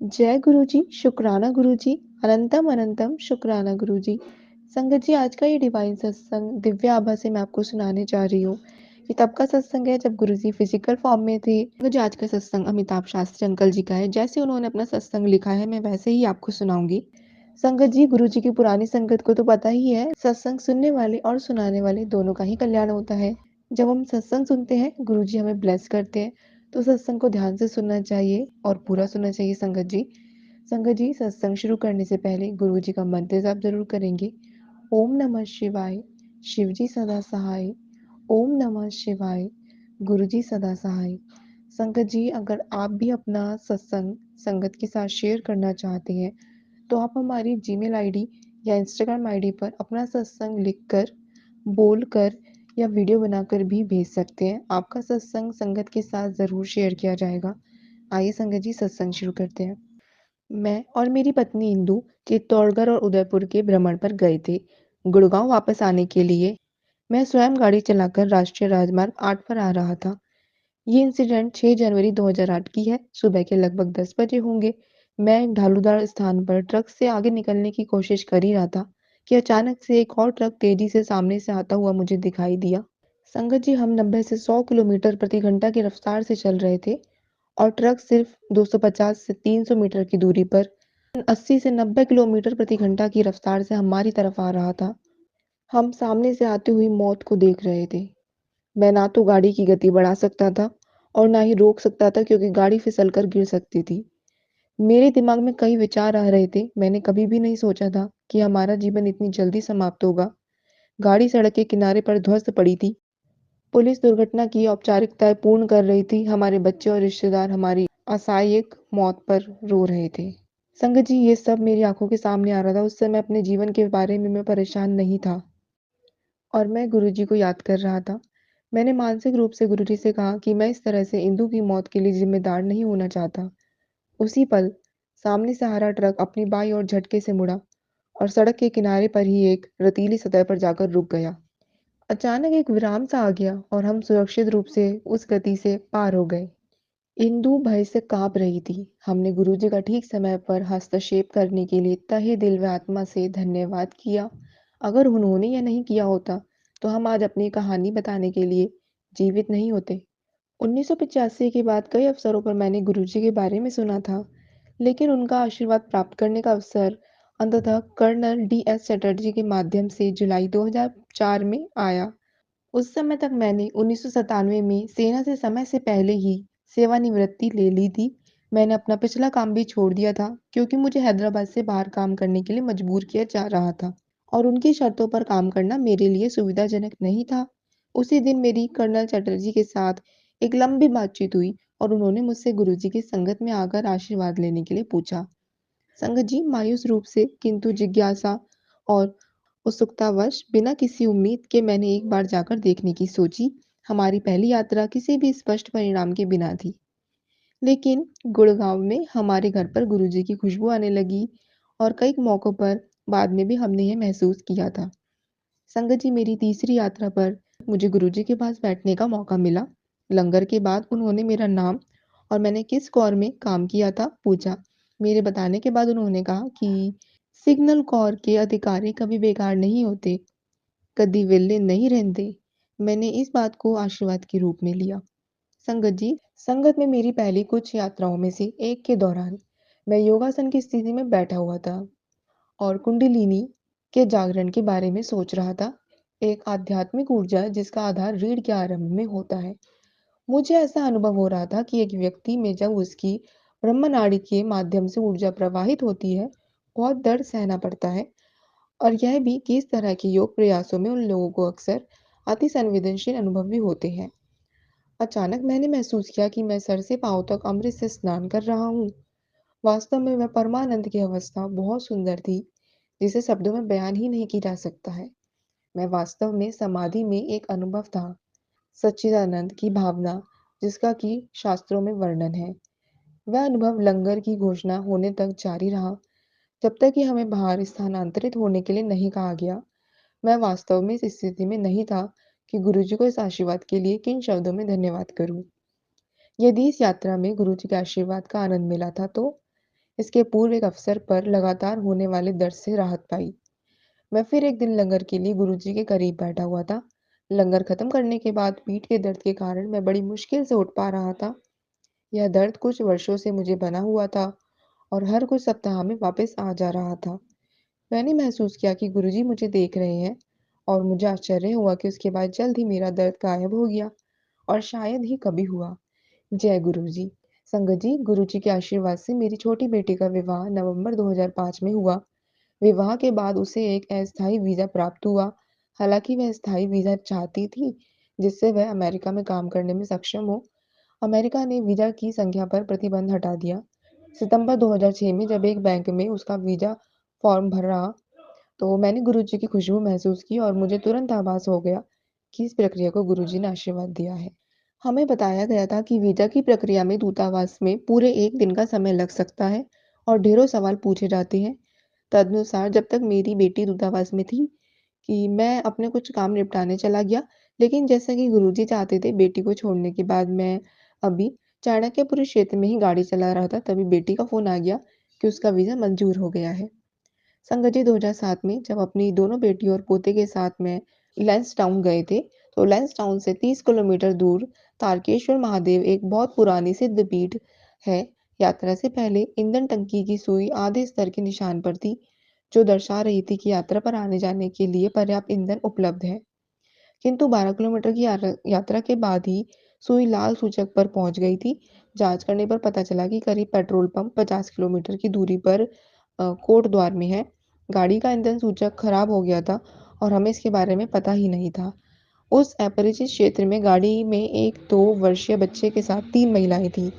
जय गुरुजी, शुक्राना गुरुजी, अनंतम अनंतम शुक्राना गुरुजी। संगत जी, आज का ये डिवाइन सत्संग दिव्य आभा से मैं आपको सुनाने जा रही हूँ। ये तब का सत्संग है जब गुरुजी फिजिकल फॉर्म में थे। संगत जी, आज का सत्संग अमिताभ शास्त्री अंकल जी का है। जैसे उन्होंने अपना सत्संग लिखा है, मैं वैसे ही आपको सुनाऊंगी। संगत जी, गुरुजी की पुरानी संगत को तो पता ही है, सत्संग सुनने वाले और सुनाने वाले दोनों का ही कल्याण होता है। जब हम सत्संग सुनते हैं, गुरुजी हमें ब्लेस करते हैं, तो सत्संग को ध्यान से सुनना चाहिए और पूरा सुनना चाहिए। संगत जी, सत्संग शुरू करने से पहले गुरु जी का मंत्र जाप जरूर करेंगे। ओम नमः शिवाय, शिव जी सदा सहाय। ओम नमः शिवाय, गुरु जी सदा सहाय। संगत जी, अगर आप भी अपना सत्संग संगत के साथ शेयर करना चाहते हैं, तो आप हमारी जीमेल आईडी या इंस्टाग्राम आईडी पर अपना सत्संग लिखकर, बोलकर या वीडियो बनाकर भी भेज सकते हैं। आपका सत्संग संगत के साथ जरूर शेयर किया जाएगा। आइए संगत जी, सत्संग शुरू करते हैं। मैं और मेरी पत्नी इंदु चित्तौड़गढ़ और उदयपुर के भ्रमण पर गए थे। गुड़गांव वापस आने के लिए मैं स्वयं गाड़ी चलाकर राष्ट्रीय राजमार्ग 8 पर आ रहा था। ये इंसिडेंट 6 जनवरी 2008 की है। सुबह के लगभग 10 बजे होंगे। मैं एक ढालूदार स्थान पर ट्रक से आगे निकलने की कोशिश कर ही रहा था कि अचानक से एक और ट्रक तेजी से सामने से आता हुआ मुझे दिखाई दिया। संगत जी, हम 90 से 100 किलोमीटर प्रति घंटा की रफ्तार से चल रहे थे और ट्रक सिर्फ 250 से 300 मीटर की दूरी पर 80 से 90 किलोमीटर प्रति घंटा की रफ्तार से हमारी तरफ आ रहा था। हम सामने से आती हुई मौत को देख रहे थे। मैं ना तो गाड़ी की गति बढ़ा सकता था और ना ही रोक सकता था, क्योंकि गाड़ी फिसलकर गिर सकती थी। मेरे दिमाग में कई विचार आ रहे थे। मैंने कभी भी नहीं सोचा था कि हमारा जीवन इतनी जल्दी समाप्त होगा। गाड़ी सड़क के किनारे पर ध्वस्त पड़ी थी। पुलिस दुर्घटना की औपचारिकताएं पूर्ण कर रही थी। हमारे बच्चे और रिश्तेदार हमारी असामयिक मौत पर रो रहे थे। संगत जी, ये सब मेरी आंखों के सामने आ रहा था। उस समय अपने जीवन के बारे में मैं परेशान नहीं था और मैं गुरुजी को याद कर रहा था। मैंने मानसिक रूप से गुरुजी से कहा कि मैं इस तरह से इंदु की मौत के लिए जिम्मेदार नहीं होना चाहता। उसी पल सामने से आ रहा ट्रक अपनी बाईं ओर झटके से मुड़ा और सड़क के किनारे पर ही एक रेतीली सतह पर जाकर रुक गया। अचानक एक विराम सा आ गया और हम सुरक्षित रूप से उस गति से पार हो गए। इंदु भय से कांप रही थी। हमने गुरुजी का ठीक समय पर हस्तक्षेप करने के लिए तहे दिल व आत्मा से धन्यवाद किया। अगर उन्होंने यह नहीं किया होता, तो हम आज अपनी कहानी बताने के लिए जीवित नहीं होते। 1985 के बाद कई अवसरों पर मैंने गुरुजी के बारे में सुना था, लेकिन उनका आशीर्वाद प्राप्त करने का अवसर अंततः कर्नल DS चटर्जी के माध्यम से जुलाई 2004 में आया। उस समय तक मैंने 1997 में सेना से समय से पहले ही सेवानिवृत्ति ले ली थी। मैंने अपना पिछला काम भी छोड़ दिया था, क्योंकि मुझे हैदराबाद से बाहर काम करने के लिए मजबूर किया जा रहा था और उनकी शर्तों पर काम करना मेरे लिए सुविधाजनक नहीं था। उसी दिन मेरी कर्नल चटर्जी के साथ एक लंबी बातचीत हुई और उन्होंने मुझसे गुरुजी की संगत में आकर आशीर्वाद लेने के लिए पूछा। संगत जी, मायूस रूप से किंतु जिज्ञासा और उत्सुकतावश बिना किसी उम्मीद के मैंने एक बार जाकर देखने की सोची। हमारी पहली यात्रा किसी भी स्पष्ट परिणाम के बिना थी, लेकिन गुड़गांव में हमारे घर पर गुरुजी की खुशबू आने लगी और कई मौकों पर बाद में भी हमने यह महसूस किया था। संगत जी, मेरी तीसरी यात्रा पर मुझे गुरुजी के पास बैठने का मौका मिला। लंगर के बाद उन्होंने मेरा नाम और मैंने किस कौर में काम किया था पूछा। मेरे बताने के बाद उन्होंने कहा कि सिग्नल कौर के अधिकारी कभी बेकार नहीं होते, कभी विले नहीं रहते। मैंने इस बात को आशीर्वाद के रूप में लिया। संगत जी, संगत में मेरी पहली कुछ यात्राओं में से एक के दौरान मैं योगासन की स्थिति में बैठा हुआ था और कुंडलिनी के जागरण के बारे में सोच रहा था। एक आध्यात्मिक ऊर्जा जिसका आधार रीढ़ के आरंभ में होता है। मुझे ऐसा अनुभव हो रहा था कि एक व्यक्ति में जब उसकी ब्रह्मनाड़ी के माध्यम से ऊर्जा प्रवाहित होती है, बहुत दर्द सहना पड़ता है। और यह भी कि इस तरह के योग प्रयासों में उन लोगों को अक्सर अति संवेदनशील अनुभव भी होते हैं। अचानक मैंने महसूस किया कि मैं सर से पांव तक अमृत से स्नान कर रहा हूँ। वास्तव में वह परमानंद की अवस्था बहुत सुंदर थी, जिसे शब्दों में बयान ही नहीं किया जा सकता है। मैं वास्तव में समाधि में एक अनुभव था, सच्चिदानंद की भावना, जिसका कि शास्त्रों में वर्णन है। वह अनुभव लंगर की घोषणा होने तक जारी रहा, जब तक कि हमें बाहर स्थानांतरित होने के लिए नहीं कहा गया। मैं वास्तव में इस स्थिति में नहीं था कि गुरुजी को इस आशीर्वाद के लिए किन शब्दों में धन्यवाद करूं। यदि इस यात्रा में गुरुजी के आशीर्वाद का आनंद मिला था, तो इसके पूर्व एक अवसर पर लगातार होने वाले दर्द से राहत पाई। मैं फिर एक दिन लंगर के लिए गुरुजी के करीब बैठा हुआ था। लंगर खत्म करने के बाद पीठ के दर्द के कारण मैं बड़ी मुश्किल से उठ पा रहा था। यह दर्द कुछ वर्षों से मुझे बना हुआ था और हर कुछ सप्ताह में वापस आ जा रहा था। मैंने महसूस किया कि गुरुजी मुझे देख रहे हैं और मुझे आश्चर्य हुआ कि उसके बाद जल्द ही मेरा दर्द गायब हो गया और शायद ही कभी हुआ। जय गुरुजी। संगत जी, गुरुजी के आशीर्वाद से मेरी छोटी बेटी का विवाह नवंबर 2005 में हुआ। विवाह के बाद उसे एक अस्थायी वीज़ा प्राप्त हुआ। हालाँकि वह स्थायी वीज़ा चाहती थी, जिससे वह अमेरिका में काम करने में सक्षम हो। अमेरिका ने वीज़ा की संख्या पर प्रतिबंध हटा दिया। सितंबर 2006 में जब एक बैंक में उसका वीज़ा फॉर्म भरा, तो मैंने गुरुजी की खुशबू महसूस की और मुझे तुरंत आभास हो गया कि इस प्रक्रिया को गुरुजी ने आशीर्वाद दिया है। हमें बताया गया था कि वीज़ा की प्रक्रिया में दूतावास में पूरे 1 दिन का समय लग सकता है और ढेरों सवाल पूछे जाते हैं। तदनुसार जब तक मेरी बेटी दूतावास में थी कि मैं अपने कुछ काम निपटाने चला गया, लेकिन जैसा कि गुरुजी चाहते थे, बेटी को छोड़ने के बाद मैं अभी चाणक्यपुर क्षेत्र में ही गाड़ी चला रहा था, तभी बेटी का फ़ोन आ गया कि उसका वीज़ा मंज़ूर हो गया है। संगत जी, 2007 में जब अपनी दोनों बेटियों और पोते के साथ में लैंसडाउन गए थे, तो लैंसडाउन से 30 किलोमीटर दूर तारकेश्वर महादेव एक बहुत पुरानी सिद्ध पीठ है। यात्रा से पहले ईंधन टंकी की सुई आधे स्तर के निशान पर थी, जो दर्शा रही थी कि यात्रा पर आने-जाने के लिए पर्याप्त ईंधन उपलब्ध है। किंतु 12 किलोमीटर की यात्रा के बाद ही सुई लाल सूचक पर पहुंच गई थी। जांच करने पर पता चला कि करीब पेट्रोल पंप 50 किलोमीटर की दूरी पर कोटद्वार में है। गाड़ी का ईंधन सूचक खराब हो गया था और हमें इसके बारे में पता ही नहीं था। उस अपरिचित क्षेत्र में गाड़ी में एक 2 वर्षीय बच्चे के साथ 3 महिलाएं थीं।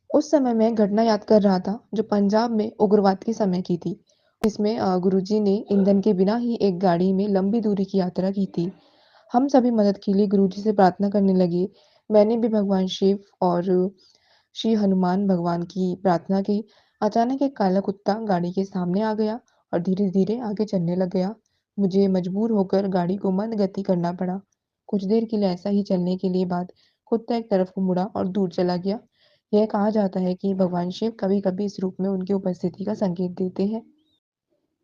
उस समय मैं एक घटना याद कर रहा था, जो पंजाब में उग्रवाद के समय की थी। इसमें गुरुजी ने ईंधन के बिना ही एक गाड़ी में लंबी दूरी की यात्रा की थी। हम सभी मदद के लिए गुरुजी से प्रार्थना करने लगे। मैंने भी भगवान शिव और श्री हनुमान भगवान की प्रार्थना की। अचानक एक काला कुत्ता गाड़ी के सामने आ गया और धीरे-धीरे आगे चलने लग गया। मुझे मजबूर होकर गाड़ी को मंद गति करना पड़ा। कुछ देर के लिए ऐसा ही चलने के लिए बाद कुत्ता एक तरफ को मुड़ा और दूर चला गया। यह कहा जाता है कि भगवान शिव कभी-कभी इस रूप में उनकी उपस्थिति का संकेत देते हैं।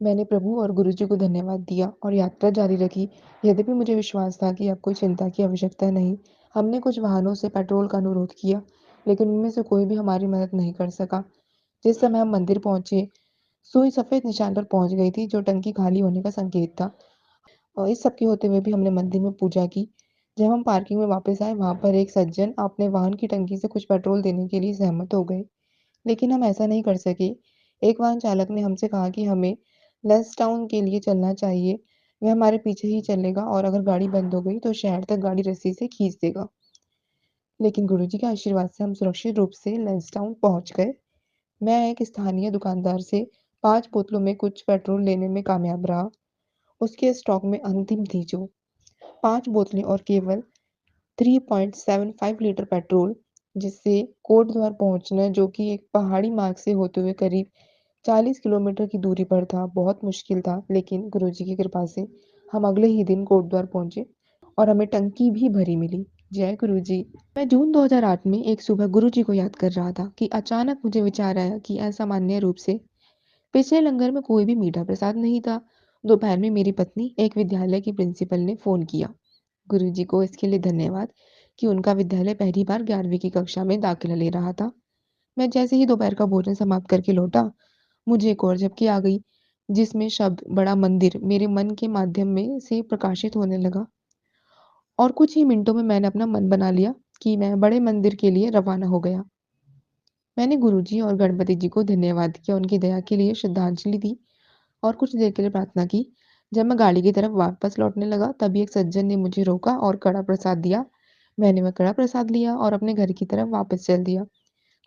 मैंने प्रभु और गुरुजी को धन्यवाद दिया और यात्रा जारी रखी। यद्यपि मुझे विश्वास था कि अब कोई चिंता की आवश्यकता नहीं। हमने कुछ वाहनों से पेट्रोल का अनुरोध किया, लेकिन उनमें से कोई भी हमारी मदद नहीं कर सका। जिस समय हम मंदिर पहुंचे, सुई सफेद निशान पर पहुंच गई थी, जो टंकी खाली होने का संकेत था। और इस सब के होते हुए भी हमने मंदिर में पूजा की। जब हम पार्किंग में वापस आए, वहां पर एक सज्जन अपने वाहन की टंकी से कुछ पेट्रोल देने के लिए सहमत हो गए। लेकिन हम ऐसा नहीं कर सके। एक वाहन चालक ने हमसे कहा कि हमें लेस्टाउन के लिए चलना चाहिए। वह हमारे पीछे ही चलेगा और अगर गाड़ी बंद हो गई तो शहर तक गाड़ी रस्सी से खींच देगा। लेकिन गुरुजी के आशीर्वाद से हम सुरक्षित रूप से लेस्टाउन पहुंच गए। मैं एक स्थानीय दुकानदार से 5 बोतलों में कुछ पेट्रोल लेने में कामयाब रहा। उसके स्टॉक में अंतिम थी जो 5 बोतलें और केवल 3.75 लीटर पेट्रोल, जिससे कोटद्वार पहुंचना, जो कि एक पहाड़ी मार्ग से होते हुए करीब 40 किलोमीटर की दूरी पर था, बहुत मुश्किल था। लेकिन गुरुजी की कृपा से हम अगले ही दिन कोटद्वार पहुंचे और हमें टंकी भी भरी मिली। जय गुरुजी। मैं जून 2008 में एक सुबह गुरुजी को याद कर रहा था कि अचानक मुझे विचार आया कि असामान्य रूप से पिछले लंगर में कोई भी मीठा प्रसाद नहीं था। दोपहर में मेरी पत्नी, एक विद्यालय की प्रिंसिपल, ने फोन किया। गुरुजी को इसके लिए धन्यवाद कि उनका विद्यालय पहली बार 11वीं की कक्षा में दाखिला ले रहा था। मैं जैसे ही दोपहर का भोजन समाप्त करके लौटा, मुझे एक और झपकी आ गई, जिसमें शब्द बड़ा मंदिर मेरे मन के माध्यम में से प्रकाशित होने लगा और कुछ ही मिनटों में मैंने अपना मन बना लिया कि मैं बड़े मंदिर के लिए रवाना हो गया। मैंने गुरुजी और गणपति जी को धन्यवाद किया, उनकी दया के लिए श्रद्धांजलि दी और कुछ देर के लिए प्रार्थना की। जब मैं गाड़ी की तरफ वापस लौटने लगा, तभी एक सज्जन ने मुझे रोका और कड़ा प्रसाद दिया। मैंने वह कड़ा प्रसाद लिया और अपने घर की तरफ वापस चल दिया।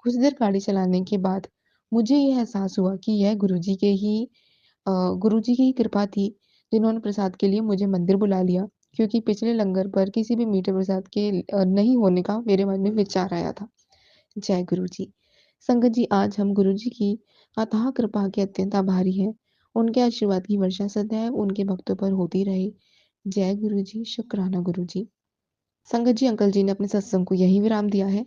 कुछ देर गाड़ी चलाने के बाद मुझे यह एहसास हुआ कि यह गुरुजी की ही कृपा थी, जिन्होंने प्रसाद के लिए मुझे मंदिर बुला लिया, क्योंकि पिछले लंगर पर किसी भी मीठे प्रसाद के नहीं होने का मेरे मन में विचार आया था। जय गुरुजी। संगत जी, आज हम गुरुजी की अथाह कृपा के अत्यंत आभारी हैं। उनके आशीर्वाद की वर्षा सदैव उनके भक्तों पर होती रहे। जय गुरुजी, शुक्राना गुरुजी। संगत जी, अंकल जी ने अपने सत्संग को यहीं विराम दिया है।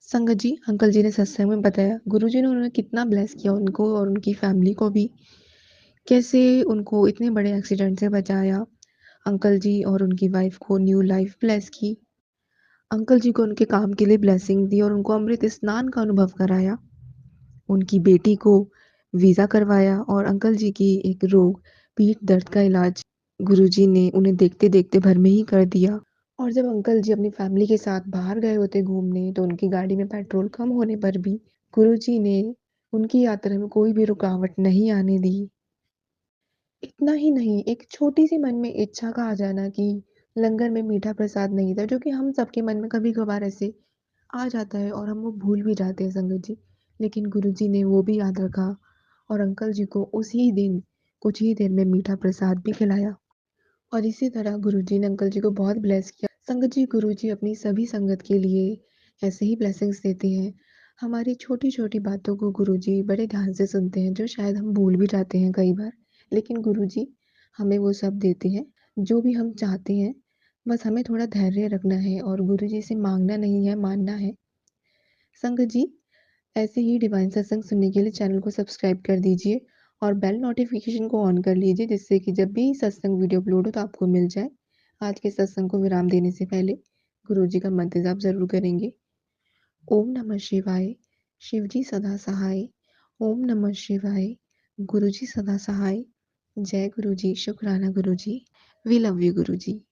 संगत जी, अंकल जी ने सत्संग में बताया, गुरुजी ने उन्होंने कितना ब्लेस किया उनको और उनकी फैमिली को भी। कैसे उनको इतने बड़े एक्सीडेंट से बचाया। अंकल जी और उनकी वाइफ को न्यू लाइफ ब्लेस की। अंकल जी को उनके काम के लिए ब्लेसिंग दी और उनको अमृत स्नान का अनुभव कराया। उनकी बेटी को वीज़ा करवाया और अंकल जी की एक रोग, पीठ दर्द का इलाज गुरुजी ने उन्हें देखते-देखते भर में ही कर दिया। और जब अंकल जी अपनी फैमिली के साथ बाहर गए होते घूमने, तो उनकी गाड़ी में पेट्रोल कम होने पर भी गुरुजी ने उनकी यात्रा में कोई भी रुकावट नहीं आने दी। इतना ही नहीं, एक छोटी-सी मन में इच्छा का आ जाना कि लंगर में मीठा प्रसाद नहीं था, जो कि हम सबके मन में कभी-कभार ऐसे आ जाता है और हम वो भूल भी जाते हैं संगत जी। लेकिन गुरुजी ने वो भी याद रखा और अंकल जी को उसी दिन कुछ ही देर में मीठा प्रसाद भी खिलाया। और इसी तरह गुरुजी ने अंकल जी को बहुत ब्लेस किया। संगत जी, गुरुजी अपनी सभी संगत के लिए ऐसे ही ब्लेसिंग्स देते हैं। हमारी छोटी-छोटी बातों को गुरुजी बड़े ध्यान से सुनते हैं, जो शायद हम भूल भी जाते हैं कई बार। लेकिन गुरुजी हमें वो सब देते हैं, जो भी हम चाहते हैं। बस हमें थोड़ा धैर्य रखना है और गुरुजी से माँगना नहीं है, मानना है। संगत जी, ऐसे ही डिवाइन सत्संग सुनने के लिए चैनल को सब्सक्राइब कर दीजिए और बेल नोटिफिकेशन को ऑन कर लीजिए, जिससे कि जब भी सत्संग वीडियो अपलोड हो तो आपको मिल जाए। आज के सत्संग को विराम देने से पहले गुरु जी का मंत्र जाप जरूर करेंगे। ओम नमः शिवाय, शिवजी सदा सहाय। ओम नमः शिवाय, गुरु जी सदा सहाय। जय गुरु जी, शुक्राना गुरु जी। We love you Guru ji.